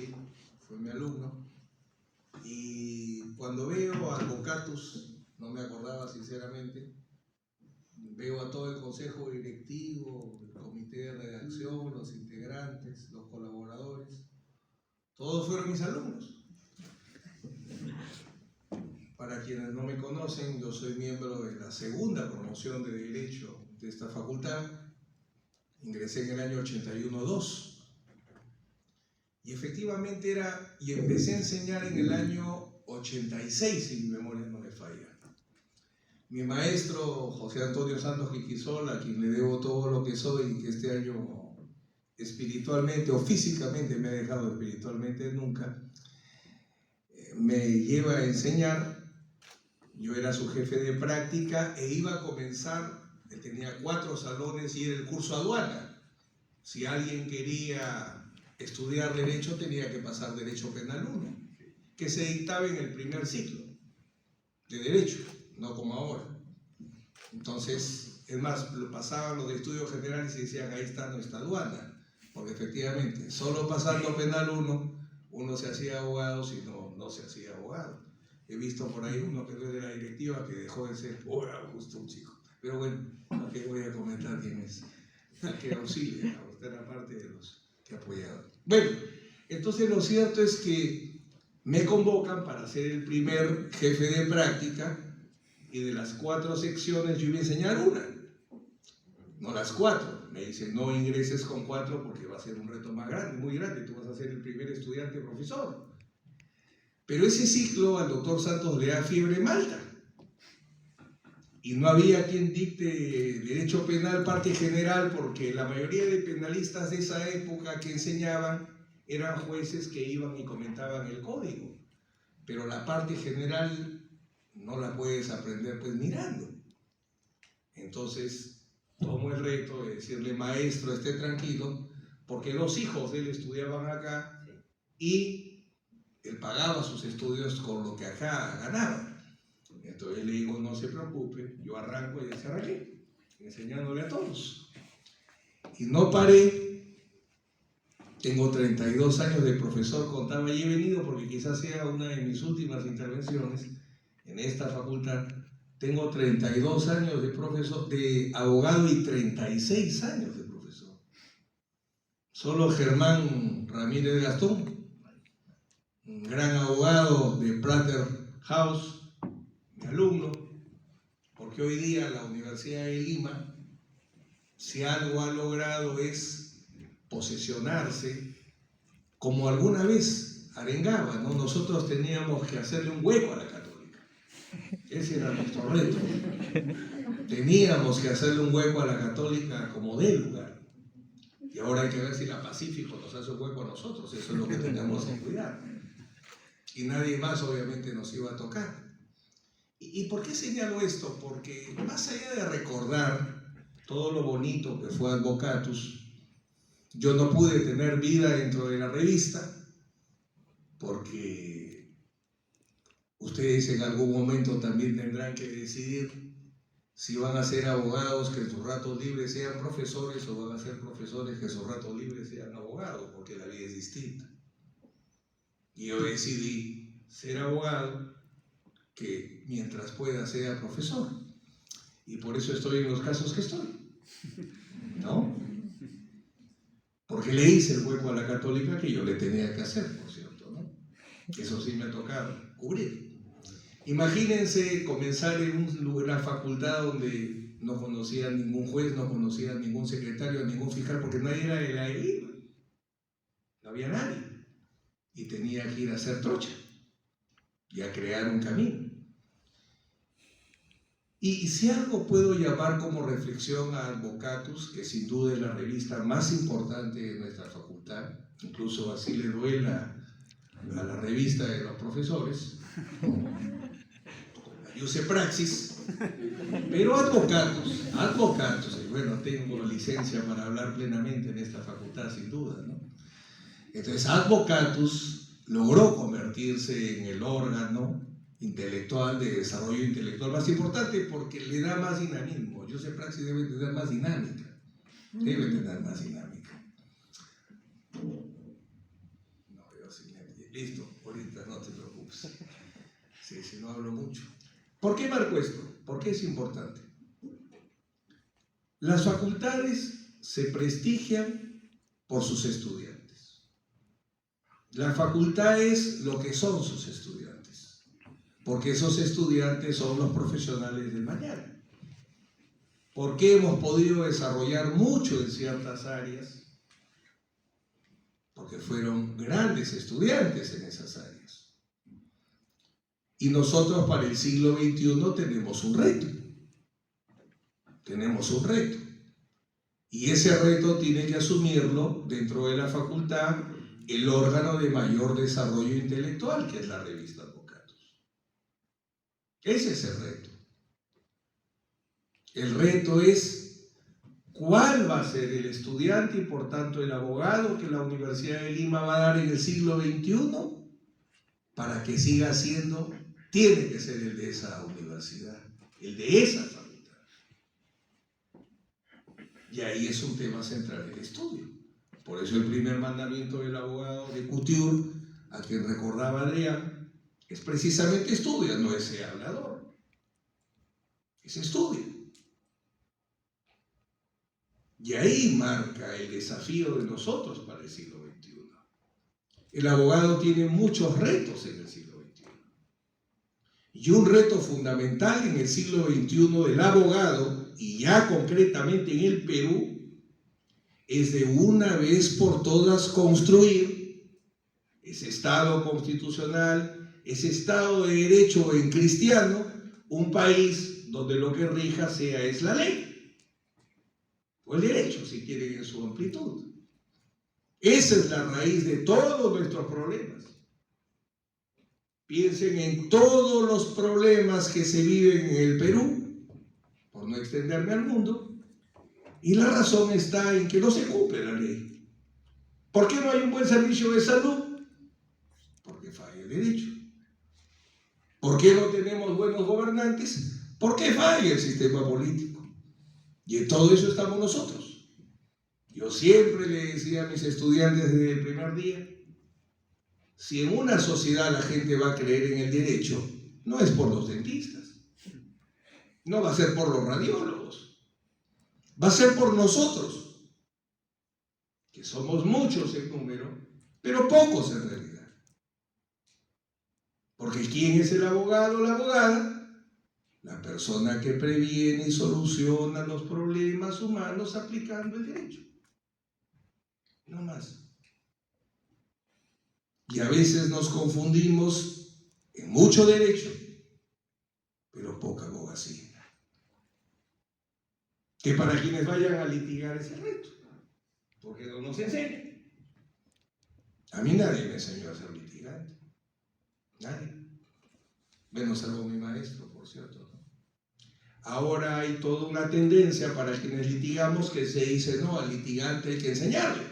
sí, fue mi alumno. Y cuando veo a Advocatus, no me acordaba sinceramente, veo a todo el consejo directivo, el comité de redacción, los integrantes, los colaboradores, todos fueron mis alumnos. Para quienes no me conocen, yo soy miembro de la segunda promoción de Derecho de esta facultad. Ingresé en el año 81-2. Y efectivamente y empecé a enseñar en el año 86, si mi memoria no me falla. Mi maestro, José Antonio Santos Quiquisol, a quien le debo todo lo que soy, y que este año espiritualmente o físicamente me ha dejado, espiritualmente nunca, me lleva a enseñar. Yo era su jefe de práctica e iba a comenzar, él tenía 4 salones y era el curso aduana. Si alguien quería estudiar Derecho, tenía que pasar Derecho Penal 1, que se dictaba en el primer ciclo de Derecho, no como ahora. Entonces, es más, lo pasaban los de estudios generales y decían, ahí está nuestra aduana, porque efectivamente, solo pasando Penal 1, uno se hacía abogado, si no se hacía abogado. He visto por ahí uno que no es de la directiva que dejó de ser abogado, justo un chico. Pero bueno, no que voy a comentar quién es, al que auxilia, a usted era parte de los que apoyaban. Bueno, entonces lo cierto es que me convocan para ser el primer jefe de práctica y de las 4 secciones yo iba a enseñar una, no las 4. Me dicen, no ingreses con 4 porque va a ser un reto más grande, muy grande, tú vas a ser el primer estudiante profesor. Pero ese ciclo al doctor Santos le da fiebre malta y no había quien dicte derecho penal parte general, porque la mayoría de penalistas de esa época que enseñaban eran jueces que iban y comentaban el código, pero la parte general no la puedes aprender pues mirando. Entonces tomo el reto de decirle, maestro, esté tranquilo, porque los hijos de él estudiaban acá y él pagaba sus estudios con lo que acá ganaba. Entonces le digo, no se preocupe, yo arranco y ya se arranqué, enseñándole a todos. Y no paré, tengo 32 años de profesor, contaba, y he venido porque quizás sea una de mis últimas intervenciones en esta facultad. Tengo 32 años de profesor, de abogado, y 36 años de profesor. Solo Germán Ramírez Gastón, un gran abogado de Prater House, mi alumno, porque hoy día la Universidad de Lima, si algo ha logrado es posesionarse, como alguna vez arengaba, ¿no? Nosotros teníamos que hacerle un hueco a la Católica. Ese era nuestro reto. Teníamos que hacerle un hueco a la Católica como de lugar. Y ahora hay que ver si la Pacífico nos hace un hueco a nosotros, eso es lo que tenemos que cuidar. Y nadie más obviamente nos iba a tocar. ¿Y por qué señalo esto? Porque más allá de recordar todo lo bonito que fue Advocatus, yo no pude tener vida dentro de la revista, porque ustedes en algún momento también tendrán que decidir si van a ser abogados que en sus ratos libres sean profesores, o van a ser profesores que en sus ratos libres sean abogados, porque la vida es distinta. Y yo decidí ser abogado, que mientras pueda sea profesor, y por eso estoy en los casos que estoy, ¿no? Porque le hice el hueco a la Católica que yo le tenía que hacer, por cierto, ¿no? Eso sí me ha tocado cubrir. Imagínense comenzar en una facultad donde no conocía a ningún juez, no conocía a ningún secretario, a ningún fiscal, porque nadie era de la Lima, no había nadie, y tenía que ir a hacer trocha y a crear un camino. Y si algo puedo llamar como reflexión a Advocatus, que sin duda es la revista más importante de nuestra facultad, incluso así le duela a la revista de los profesores, yo sé Praxis, pero Advocatus, y bueno, tengo licencia para hablar plenamente en esta facultad, sin duda, ¿no? Entonces, Advocatus logró convertirse en el órgano intelectual de desarrollo intelectual más importante, porque le da más dinamismo. Yo sé Praxis debe tener más dinámica, debe tener más dinámica. No, yo Listo, ahorita, no te preocupes. Sí, no hablo mucho. ¿Por qué marco esto? ¿Por qué es importante? Las facultades se prestigian por sus estudiantes. La facultad es lo que son sus estudiantes, porque esos estudiantes son los profesionales del mañana. ¿Por qué hemos podido desarrollar mucho en ciertas áreas? Porque fueron grandes estudiantes en esas áreas. Y nosotros para el siglo XXI tenemos un reto. Tenemos un reto. Y ese reto tiene que asumirlo dentro de la facultad el órgano de mayor desarrollo intelectual, que es la revista Advocatus. Ese es el reto. El reto es cuál va a ser el estudiante y por tanto el abogado que la Universidad de Lima va a dar en el siglo XXI para que siga siendo, tiene que ser el de esa universidad, el de esa facultad. Y ahí es un tema central del estudio. Por eso el primer mandamiento del abogado de Couture, a quien recordaba Adrián, es precisamente estudia, no es ser hablador, es estudia. Y ahí marca el desafío de nosotros para el siglo XXI. El abogado tiene muchos retos en el siglo XXI. Y un reto fundamental en el siglo XXI del abogado, y ya concretamente en el Perú, es de una vez por todas construir ese Estado constitucional, ese Estado de Derecho en cristiano, un país donde lo que rija es la ley. O el derecho, si quieren, en su amplitud. Esa es la raíz de todos nuestros problemas. Piensen en todos los problemas que se viven en el Perú, por no extenderme al mundo, y la razón está en que no se cumple la ley. ¿Por qué no hay un buen servicio de salud? Porque falla el derecho. ¿Por qué no tenemos buenos gobernantes? Porque falla el sistema político. Y en todo eso estamos nosotros. Yo siempre le decía a mis estudiantes desde el primer día, si en una sociedad la gente va a creer en el derecho, no es por los dentistas, no va a ser por los radiólogos, va a ser por nosotros, que somos muchos en número, pero pocos en realidad. Porque ¿quién es el abogado o la abogada? La persona que previene y soluciona los problemas humanos aplicando el derecho. No más. Y a veces nos confundimos en mucho derecho, pero poca abogacía. Que para quienes vayan a litigar ese reto, porque no nos enseñan. A mí nadie me enseñó a ser litigante. Nadie. Menos salvo mi maestro, por cierto. Ahora hay toda una tendencia para quienes litigamos que se dice, no, al litigante hay que enseñarle.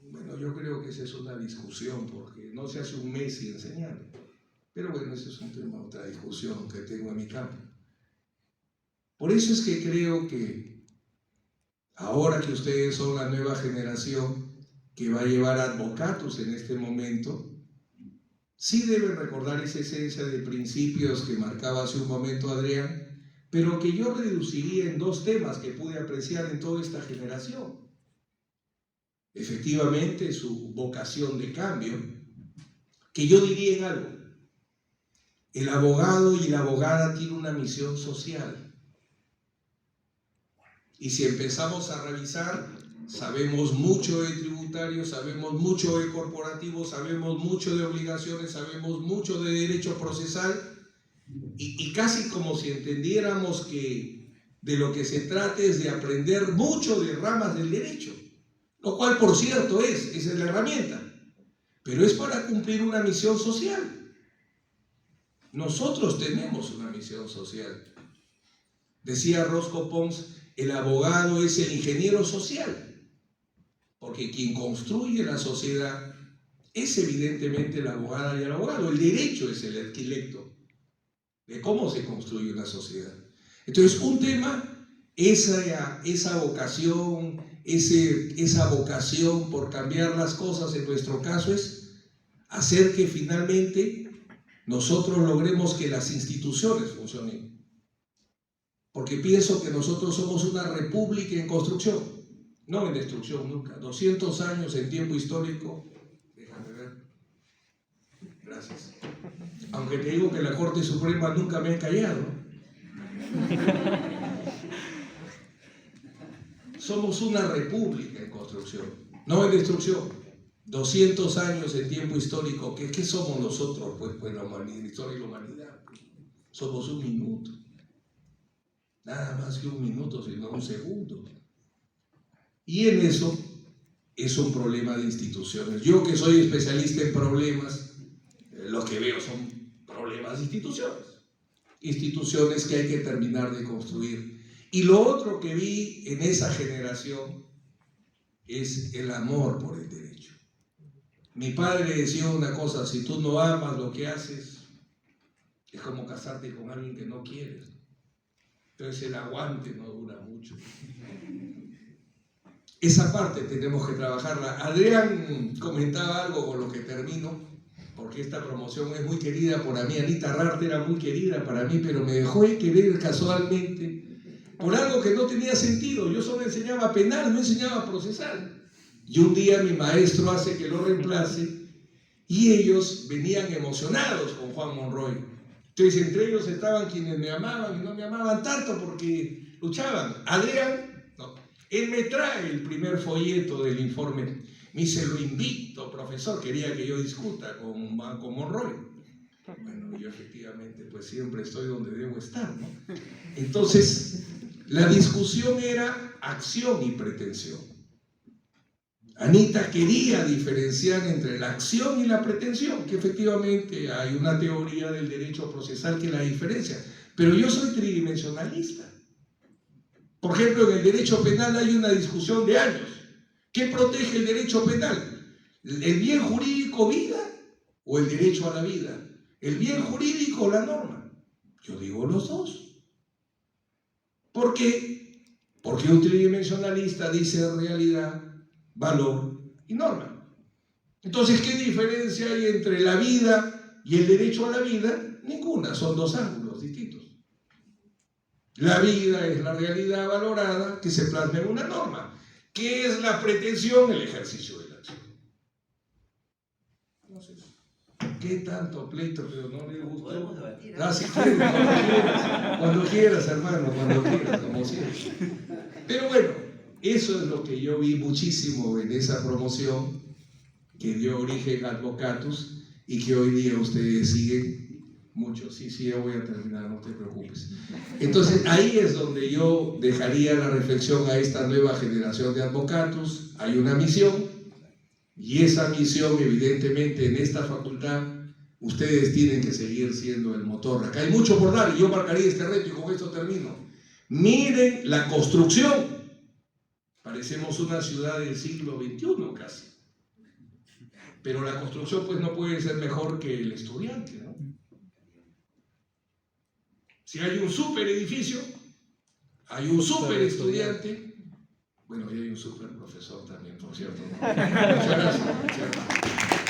Bueno, yo creo que esa es una discusión, porque no se hace un Messi enseñando. Pero bueno, ese es un tema, otra discusión que tengo en mi campo. Por eso es que creo que ahora que ustedes son la nueva generación que va a llevar Advocatus en este momento, sí deben recordar esa esencia de principios que marcaba hace un momento Adrián, pero que yo reduciría en dos temas que pude apreciar en toda esta generación. Efectivamente, su vocación de cambio, que yo diría en algo. El abogado y la abogada tienen una misión social. Y si empezamos a revisar, sabemos mucho de tributarios, sabemos mucho de corporativos, sabemos mucho de obligaciones, sabemos mucho de derecho procesal, y casi como si entendiéramos que de lo que se trata es de aprender mucho de ramas del derecho, lo cual por cierto esa es la herramienta, pero es para cumplir una misión social. Nosotros tenemos una misión social. Decía Roscoe Pons, el abogado es el ingeniero social, porque quien construye la sociedad es evidentemente la abogada y el abogado. El derecho es el arquitecto de cómo se construye una sociedad. Entonces, un tema, esa vocación, esa vocación por cambiar las cosas. En nuestro caso es hacer que finalmente nosotros logremos que las instituciones funcionen. Porque pienso que nosotros somos una república en construcción, no en destrucción nunca. 200 años en tiempo histórico. Déjame ver. Gracias. Aunque te digo que la Corte Suprema nunca me ha callado. Somos una república en construcción, no en destrucción. 200 años en tiempo histórico. ¿Qué somos nosotros? Pues la humanidad, la historia de la humanidad. Somos un minuto. Nada más que un minuto, sino un segundo. Y en eso es un problema de instituciones. Yo, que soy especialista en problemas, lo que veo son problemas de instituciones. Instituciones que hay que terminar de construir. Y lo otro que vi en esa generación es el amor por el derecho. Mi padre decía una cosa: si tú no amas lo que haces, es como casarte con alguien que no quieres. Entonces el aguante no dura mucho. Esa parte tenemos que trabajarla. Adrián comentaba algo con lo que termino, porque esta promoción es muy querida por mí. Anita Rarte era muy querida para mí, pero me dejó de querer casualmente por algo que no tenía sentido. Yo solo enseñaba penal, no enseñaba procesal. Y un día mi maestro hace que lo reemplace y ellos venían emocionados con Juan Monroy. Entonces entre ellos estaban quienes me amaban y no me amaban tanto porque luchaban. Adrián, no, él me trae el primer folleto del informe. Me dice: lo invito, profesor, quería que yo discuta con Monroy. Bueno, yo efectivamente pues siempre estoy donde debo estar, ¿no? Entonces la discusión era acción y pretensión. Anita quería diferenciar entre la acción y la pretensión, que efectivamente hay una teoría del derecho procesal que la diferencia, pero yo soy tridimensionalista. Por ejemplo, en el derecho penal hay una discusión de años. ¿Qué protege el derecho penal? ¿El bien jurídico vida o el derecho a la vida? ¿El bien jurídico o la norma? Yo digo los dos. ¿Por qué? Porque un tridimensionalista dice realidad, valor y norma. Entonces, ¿qué diferencia hay entre la vida y el derecho a la vida? Ninguna, son dos ángulos distintos. La vida es la realidad valorada que se plasma en una norma. ¿Qué es la pretensión? El ejercicio de la acción. Entonces, ¿qué tanto pleito? Pero no le gustó. Podemos debatir. Ah, si quieres, cuando quieras, hermano, cuando quieras, como siempre. Pero bueno, eso es lo que yo vi muchísimo en esa promoción que dio origen a Advocatus y que hoy día ustedes siguen mucho. Sí, ya voy a terminar, no te preocupes. Entonces ahí es donde yo dejaría la reflexión a esta nueva generación de Advocatus. Hay una misión y esa misión evidentemente en esta facultad ustedes tienen que seguir siendo el motor. Acá hay mucho por dar y yo marcaría este reto y con esto termino. Miren la construcción. Parecemos una ciudad del siglo XXI casi. Pero la construcción pues no puede ser mejor que el estudiante, ¿no? Si hay un super edificio, hay un super estudiante, bueno, y hay un super profesor también, por cierto, ¿no? Muchas gracias.